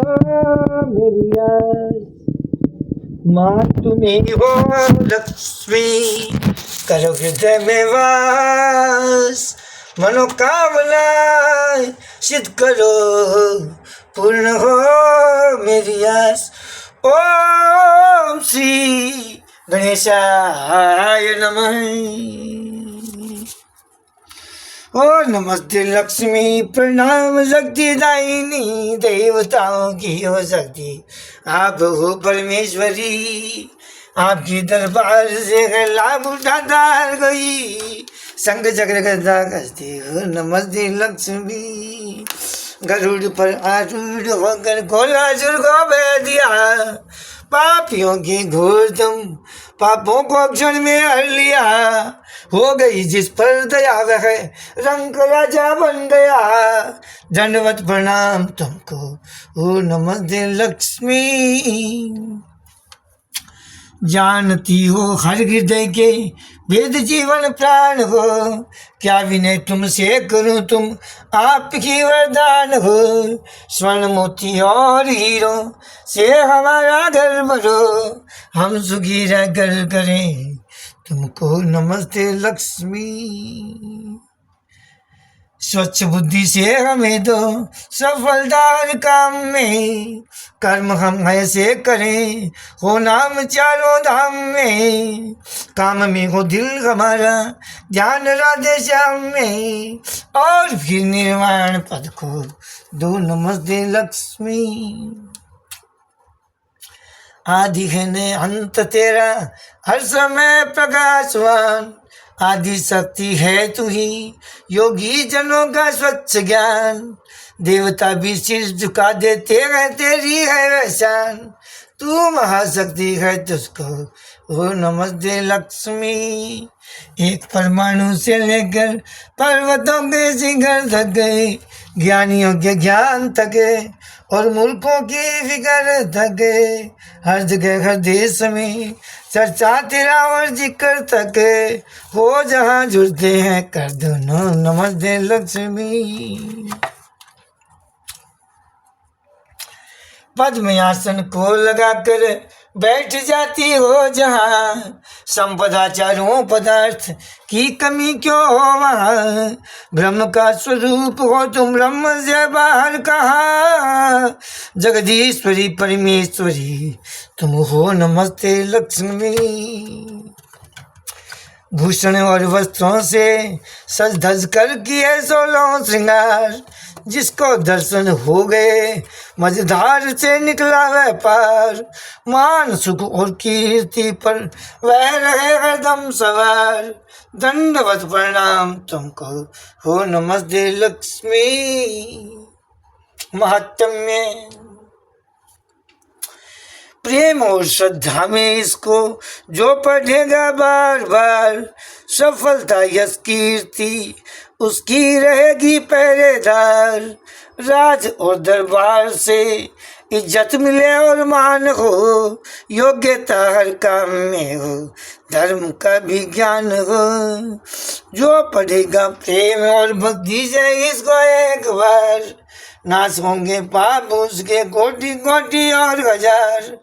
मेरी आस माँ तुम्हें हो लक्ष्मी, करो हृदय में वास, मनोकामना सिद्ध करो, पूर्ण हो मेरी आस। ओम श्री गणेशाय नमः। ओ नमस्ते लक्ष्मी, प्रणाम शक्ति दायिनी, देवताओं की हो शक्ति आप हो परमेश्वरी। आपकी दरबार से है लाभ उठाता हर कोई, संग चक्र गदा करती हो नमस्ते लक्ष्मी। गरुड़ पर आरूढ़ होकर घोलासुर को बह दिया, पापियों की घोर तुम पापों को क्षण में हर लिया। हो गई जिस पर दया वह रंग राजा बन गया, दंडवत प्रणाम तुमको ओ नमस्ते लक्ष्मी। जानती हो हर हृदय के वेद जीवन प्राण हो, क्या विनय तुमसे करूं तुम आपकी वरदान हो। स्वर्ण मोती और हीरो से हमारा घर भरो, हम सुखी रह कर करें तुमको नमस्ते लक्ष्मी। स्वच्छ बुद्धि से हमें दो सफलता हर काम में, कर्म हम ऐसे करें हो नाम चारों धाम में। काम में हो दिल हमारा ध्यान राधे श्याम में, और फिर निर्वाण पद को दो नमस्ते लक्ष्मी। आदि है ने अंत तेरा हर समय प्रकाशवान, आदि शक्ति है तू ही योगी जनों का स्वच्छ ज्ञान। देवता भी सिर झुका देते हैं तेरी है वहचान, तू महाशक्ति है तुझको ओ नमस्ते लक्ष्मी। एक परमाणु से लेकर पर्वतों के शिखर तक गए, ज्ञानियों के ज्ञान थके और मूर्खों की फिक्र थके। हर जगह हर देश में चर्चा तेरा और जिक्र थके, हो जहाँ जुड़ते हैं कर दोनों नमस्ते लक्ष्मी। पद्म आसन को लगाकर बैठ जाती हो जहाँ, संपदा चारों पदार्थ की कमी क्यों हो वहाँ। ब्रह्म का स्वरूप हो तुम ब्रह्म से बाहर कहाँ, जगदीश्वरी परमेश्वरी तुम हो नमस्ते लक्ष्मी। भूषण और वस्त्रों से सज धज कर किए 16 श्रृंगार, जिसको दर्शन हो गए मझधार से निकला वह पार। मान सुख और कीर्ति पर वह रहे हरदम सवार, दंडवत प्रणाम तुमको हो नमस्ते लक्ष्मी। महात्म्य प्रेम और श्रद्धा में इसको जो पढ़ेगा बार बार, सफलता यश कीर्ति उसकी रहेगी पहरेदार। राज और दरबार से इज्जत मिले और मान हो, योग्यता हर काम में हो, धर्म का भी ज्ञान हो। जो पढ़ेगा प्रेम और भक्ति से इसको एक बार, नाश होंगे पाप उसके कोटि कोटि और हजार।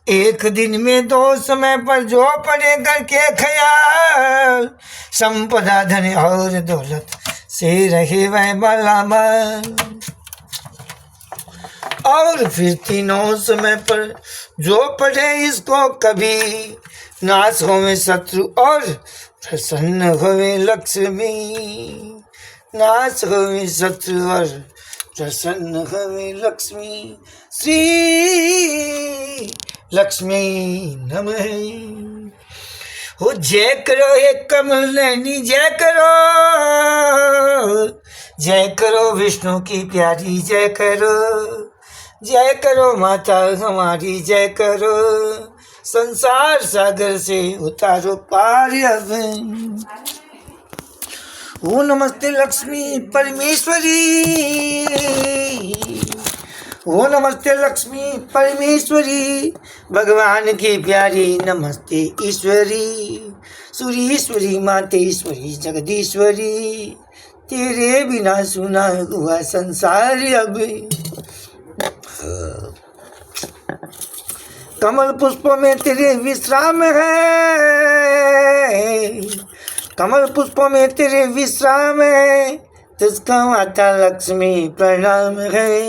एक दिन में 2 समय पर जो पड़े करके ख्याल, संपदा धन और दौलत से रहे वह मालामाल। और फिर 3 समय पर जो पढ़े इसको कभी, नाश होवे शत्रु और प्रसन्न होवे लक्ष्मी। नाश होवे शत्रु और प्रसन्न हमें लक्ष्मी। श्री लक्ष्मी नमः। हो जय करो हे कमल नैनी, जय करो, जय करो विष्णु की प्यारी, जय करो, जय करो माता हमारी, जय करो, संसार सागर से उतारो पार अब। ओ नमस्ते लक्ष्मी परमेश्वरी, ओ नमस्ते लक्ष्मी परमेश्वरी, भगवान की प्यारी नमस्ते ईश्वरी। सूरीश्वरी मातेश्वरी जगदीश्वरी, तेरे बिना सुना हुआ संसार अब। कमल पुष्पों में तेरे विश्राम है, कमल पुष्पों में तेरे विश्राम है, तुझको माता लक्ष्मी प्रणाम है।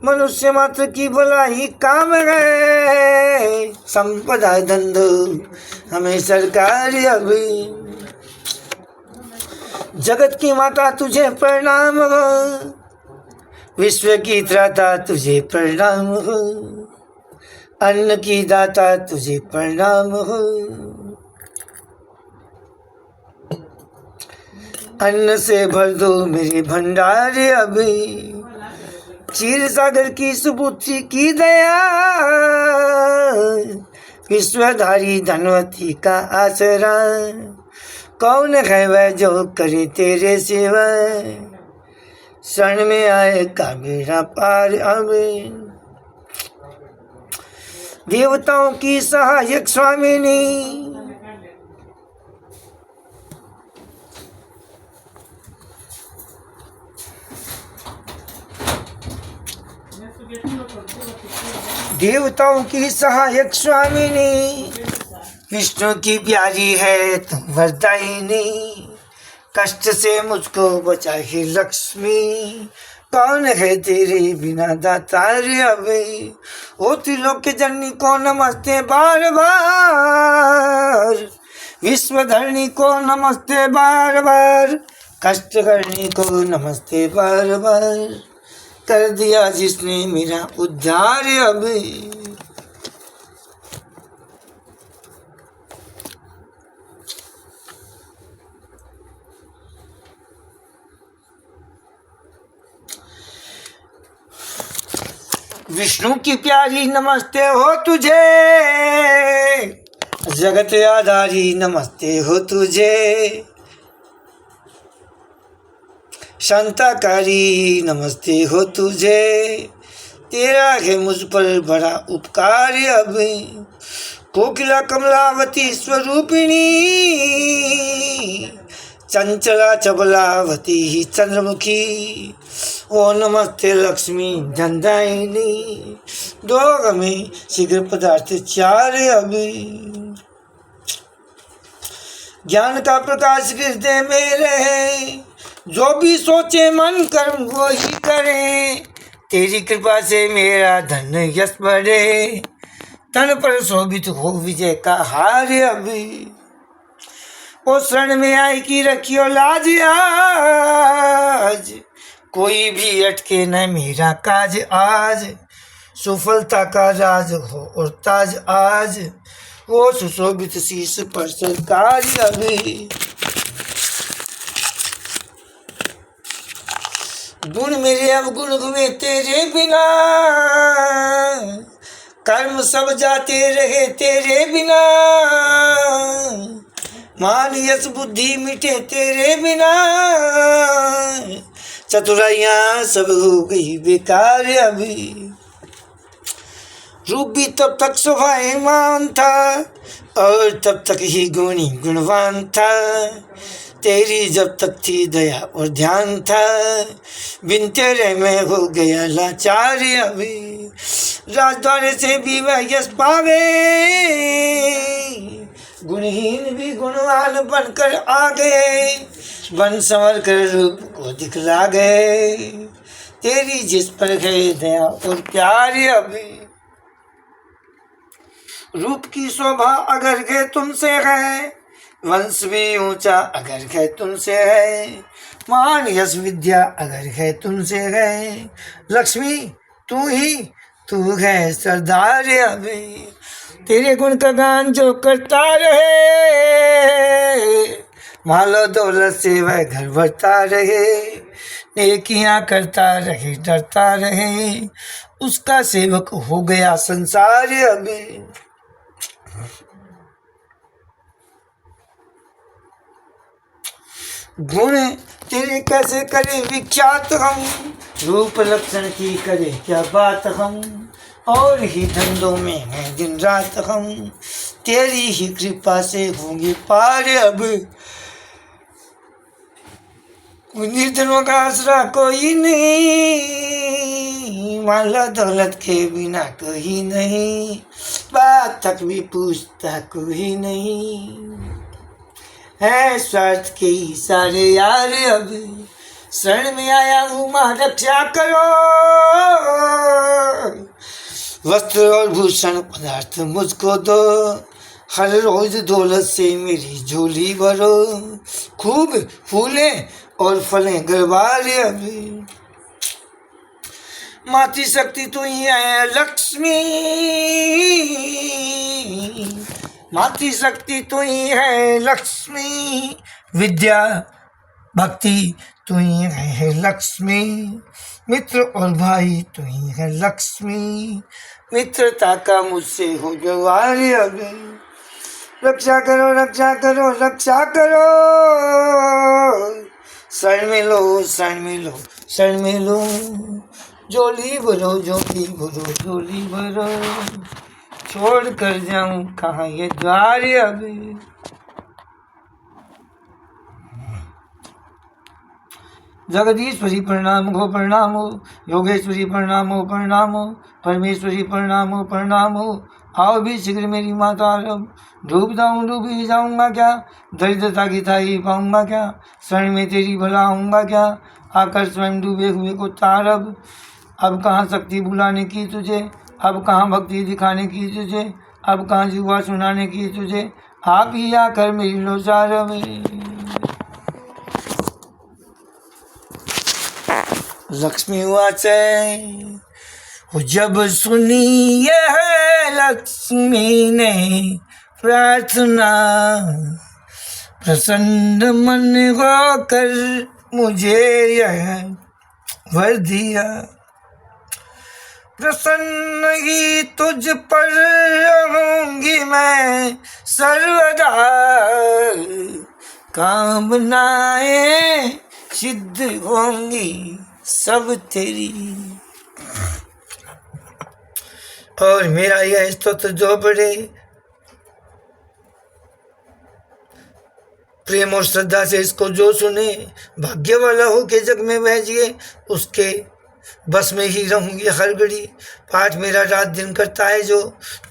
मनुष्य मात्र की भलाई काम है, संपदा धंधो हमें सरकार अभी। जगत की माता तुझे प्रणाम हो, विश्व की त्राता तुझे प्रणाम हो, अन्न की दाता तुझे प्रणाम हो। अन्न से भर दो मेरे भंडार अभी, क्षीर सागर की सुपुत्री की दया, विश्वधारी धनवती का आसरा। कौन है वह जो करे तेरे सिवा, शरण में आएगा मेरा पार अभी। देवताओं की सहायक स्वामिनी, देवताओं की सहायक स्वामिनी, विष्णु की प्यारी है तुम वरदायिनी। कष्ट से मुझको बचा है लक्ष्मी, कौन है तेरे बिना दातार अभी। ओ त्रिलोक के जननी को नमस्ते बार बार, विश्व धरणी को नमस्ते बार बार, कष्ट करनी को नमस्ते बार बार, कर दिया जिसने मेरा उद्धार अभी। विष्णु की प्यारी नमस्ते हो तुझे, जगत आधारी नमस्ते हो तुझे, शांताकारी नमस्ते हो तुझे। तेरा है मुझ पर बड़ा उपकार अभी। कोकिला कमलावती स्वरूपिणी, चंचला चबलावती ही चंद्रमुखी। ओ नमस्ते लक्ष्मी धनदायिनी, दो में शीघ्र पदार्थ चार अभी। ज्ञान का प्रकाश हृदय में रहे, जो भी सोचे मन कर्म वो ही करे। तेरी कृपा से मेरा धन यश बढ़े, तन पर शोभित हो विजय का हार अभी। ओ शरण में आई की रखियो लाज आज, कोई भी अटके न मेरा काज आज। सफलता का राज हो और ताज आज, वो सुशोभित शीश पर सरकार अभी। गुण मेरे अवगुण हुए तेरे बिना, कर्म सब जाते रहे तेरे बिना। मान यश बुद्धि मिटे तेरे बिना, चतुराइयाँ सब हो गई बेकार अभी। रूप भी तब तक शोभायमान था, और तब तक ही गुणी गुणवान था। तेरी जब तक थी दया और ध्यान था, बिन तेरे में हो गया लाचार अभी। राजद्वारे से भी वह यश पावे, गुणहीन भी गुणवान बनकर आ गए। बन संवर कर रूप को दिखला गए, तेरी जिस पर है दया और प्यार अभी। रूप की शोभा अगर है तुमसे है, वंश भी ऊंचा अगर है तुमसे है। मान यश विद्या अगर है तुमसे है, लक्ष्मी तू है सरदार अभी। तेरे गुण का गान जो करता रहे, मालो दौलत से वह घर भरता रहे। नेकियां करता रहे डरता रहे, उसका सेवक हो गया संसार अभी। गुण तेरे कैसे करे विख्यात हम, रूप लक्षण की करे क्या बात हम। और ही धंधों में है दिन रात हम, तेरी ही कृपा से होंगे पार अब। निर्धनों का आसरा कोई नहीं, माला दौलत के बिना कोई नहीं, बात तक भी पूछता कोई नहीं। है स्वार्थ के सारे यार अब शरण में आया हूँ, माँ रक्षा करो। वस्त्र और भूषण पदार्थ मुझको दो, हर रोज दौलत से मेरी झोली भरो। खूब फूलें और फलें गरबारे अब, मातृ शक्ति तू ही है लक्ष्मी, मातृ शक्ति तू ही है लक्ष्मी। विद्या भक्ति तू ही है लक्ष्मी, मित्र और भाई तू ही है लक्ष्मी। मित्रता का मुझसे हो व्यवहार अब, रक्षा करो रक्षा करो रक्षा करो। शरण में लो शरण में लो शरण में लो, झोली भरो झोली भरो झोली भरो। छोड़ कर जाऊं कहाँ ये द्वार अब, जगदीश्वरी प्रणाम हो, योगेश्वरी प्रणाम हो, परमेश्वरी प्रणाम हो। आओ भी शीघ्र मेरी माता रब, डूब ही जाऊंगा क्या, दरिद्रता की थाई पाऊंगा क्या, शरण में तेरी भला आऊंगा क्या, आकर स्वयं डूबे हुए को तारब। अब कहाँ शक्ति बुलाने की तुझे, अब कहाँ भक्ति दिखाने की तुझे, अब कहाँ जुआ सुनाने की तुझे, आप ही आकर मेरी लोचार में। लक्ष्मी वाचे जब सुनी यह लक्ष्मी ने प्रार्थना, प्रसन्न मन होकर मुझे यह वर दिया। प्रसन्न ही तुझ पर रहूंगी मैं सर्वदा, कामनाएं सिद्ध होंगी सब तेरी। और मेरा यह स्तोत्र जो पढ़े प्रेम और श्रद्धा से इसको जो सुने, भाग्य वाला हो के जग में वह जिए, उसके बस में ही रहूंगी हर घड़ी। पाठ मेरा रात दिन करता है जो,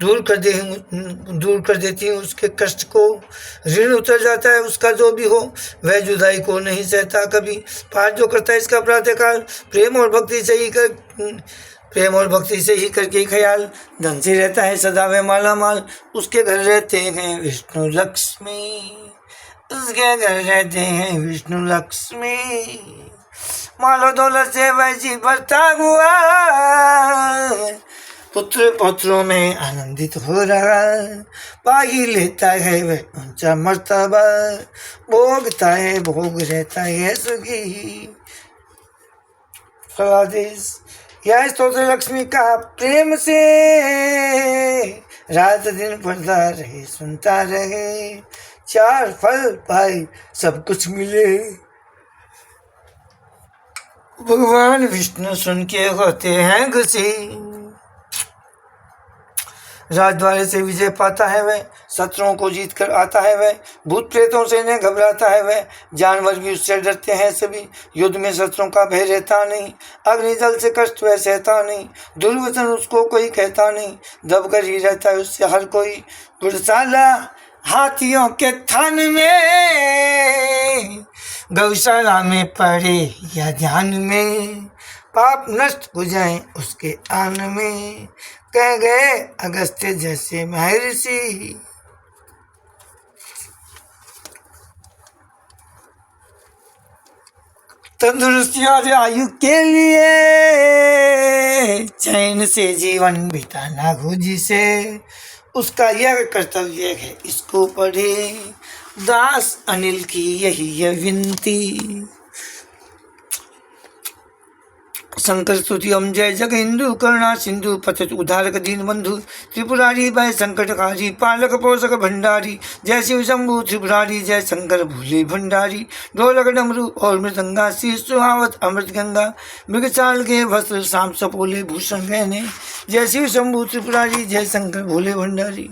दूर कर देती हूँ उसके कष्ट को। ऋण उतर जाता है उसका जो भी हो, वह जुदाई को नहीं सहता कभी। पाठ जो करता है इसका प्रातःकाल, प्रेम और भक्ति से ही करके ख्याल, धन से रहता है सदा वह माला माल। उसके घर रहते हैं विष्णु लक्ष्मी, उसके घर रहते हैं विष्णु लक्ष्मी। मालो दौलत से वैसी भरता हुआ, पुत्र पुत्रों में आनंदित हो रहा। पा ही लेता है वह ऊंचा मर्तबा, भोगता है भोग रहता है सुखी। फलादेश यह स्तोत्र लक्ष्मी का प्रेम से रात दिन पढ़ता रहे सुनता रहे, चार फल पाए सब कुछ मिले। भगवान विष्णु सुन के होते हैं खुशी, राजद्वारे से विजय पाता है वह, शत्रुओं को जीत कर आता है वह, भूत प्रेतों से न घबराता है वह, जानवर भी उससे डरते हैं सभी। युद्ध में शत्रुओं का भय रहता नहीं, अग्नि जल से कष्ट वह सहता नहीं, दुर्वचन उसको कोई कहता नहीं, दबकर ही रहता है उससे हर कोई। गुड़शाला हाथियों के थान में, गौशाला में पड़े या ध्यान में, पाप नष्ट हो जाए उसके आन में, कह गए अगस्त्य जैसे महर्षि। तंदुरुस्ती और आयु के लिए चैन से जीवन बिताना हो जिसे, उसका यह कर्तव्य है इसको पढ़े। दास अनिल की यही है विनती। शंकर स्तुति ओम जय जग हिंदू करुणा सिंधु पतित उद्धारक दीन बंधु, त्रिपुरारी भय संकटकारी पालक पोषक भंडारी, जय शिव शंभु त्रिपुरारी जय शंकर भोले भंडारी। ढोलक डमरू और मृदंगा शीश सुहावत अमृत गंगा, मृगचाल के वस्त्र शाम सपोले भूषण गहने, जय शिव शंभु त्रिपुरारी जय शंकर भोले भंडारी।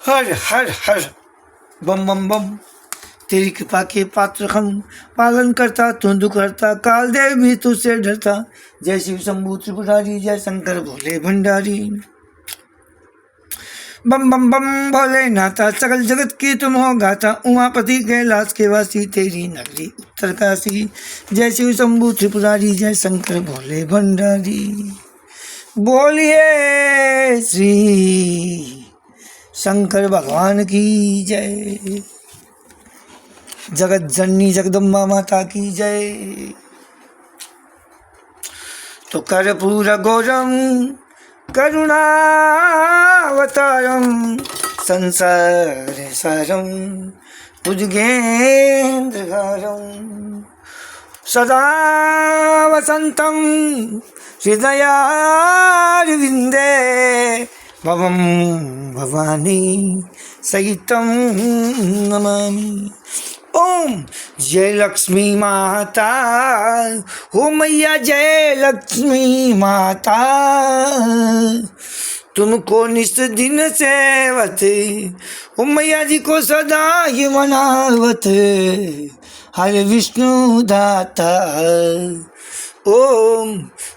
हर हर हर बम बम बम। तेरी कृपा के पात्र हम, पालन करता तू दुख हरता, काल देव भी तुझसे डरता। जय शिव शंभू त्रिपुरारी, जय शंकर भोले भंडारी। बम बम बम भोले नाथा, सकल जगत की तुम हो गाथा, उमापति कैलाश के वासी, तेरी नगरी उत्तर काशी। जय शिव शंभू त्रिपुरारी, जय शंकर भोले भंडारी। बोलिए श्री शंकर भगवान की जय। जगत जननी जगदम्बा माता की जय। तो कर्पूर गौरम करुणावतारम, संसार सारम भुजगेन्द्रहारम, सदा वसंतम हृदयारविंदे, भवम भवानी सहितं नमामि। ओम जय लक्ष्मी माता, हो मैया जय लक्ष्मी माता, तुमको निस दिन सेवत, हो मैया जी को सदा ही मनावत, हरे विष्णु दाता। ओम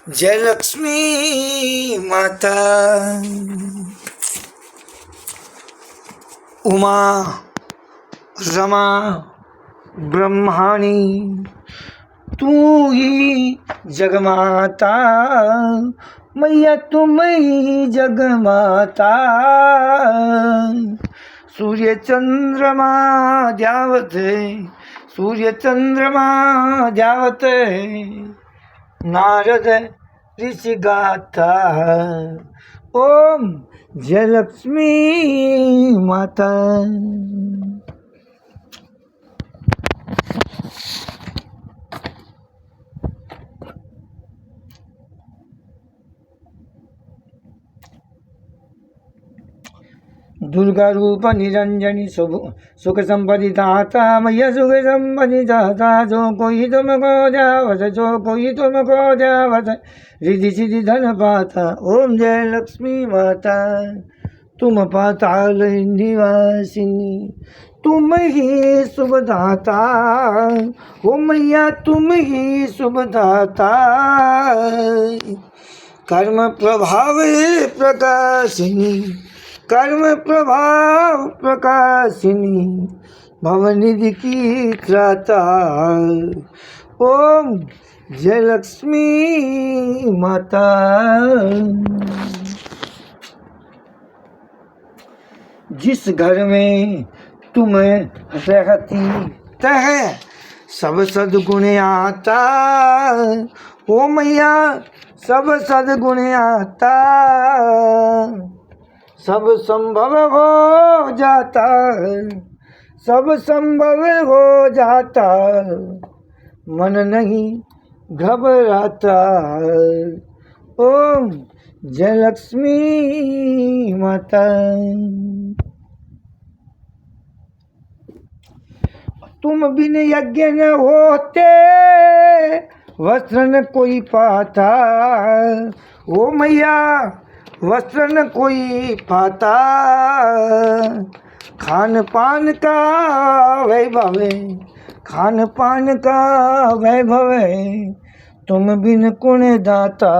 जय लक्ष्मी माता। उमा रमा ब्रह्माणी तू ही जगमाता, मैया तुम ही जगमाता। सूर्य चंद्रमा जावत, सूर्य चंद्रमा जावत, नारद ऋषि गाथा। ओम जय लक्ष्मी माता। दुर्गा रूप निरंजनी सुख संपत्ति दाता, मैया सुख संपत्ति दाता। जो कोई तुमको जावत, जो कोई तुमको जावत, रिद्धि सिद्धि धन पाता। ओम जय लक्ष्मी माता। तुम पाताल निवासिनी, तुम ही शुभदाता, ओ मैया तुम ही शुभदाता। कर्म प्रभाव प्रकाशिनी, कर्म प्रभाव प्रकाशिनी, भवनिधि की त्राता। ओम जय लक्ष्मी माता। जिस घर में तुम रहती तह सब सद्गुण आता, ओ मैया सब सद्गुण आता। सब संभव हो जाता, सब संभव हो जाता, मन नहीं घबराता। ओम जय लक्ष्मी माता। तुम बिन यज्ञ न होते, वस्त्र न कोई पाता, ओ मैया वस्त्र न कोई पाता। खान पान का वैभव, खान पान का वैभव, तुम बिन कुण दाता।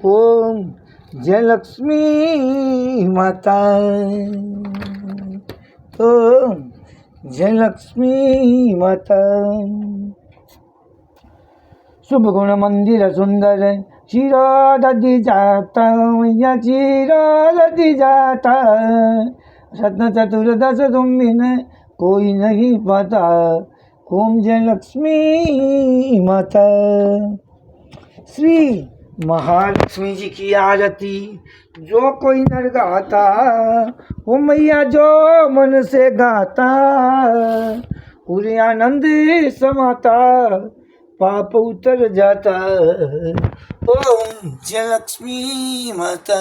ओम जय लक्ष्मी माता। ओम जय लक्ष्मी माता। शुभ गुण मंदिर सुंदर, क्षीरोदधि जाता, मैया क्षीरोदधि जाता। रत्न चतुर्दश तुम बिन कोई नहीं पाता। ओम जय लक्ष्मी माता। श्री महालक्ष्मी जी की आरती जो कोई नर गाता, ओ मैया जो मन से गाता, पूरे आनंद समाता, पाप उतर जाता। ओम जय लक्ष्मी माता।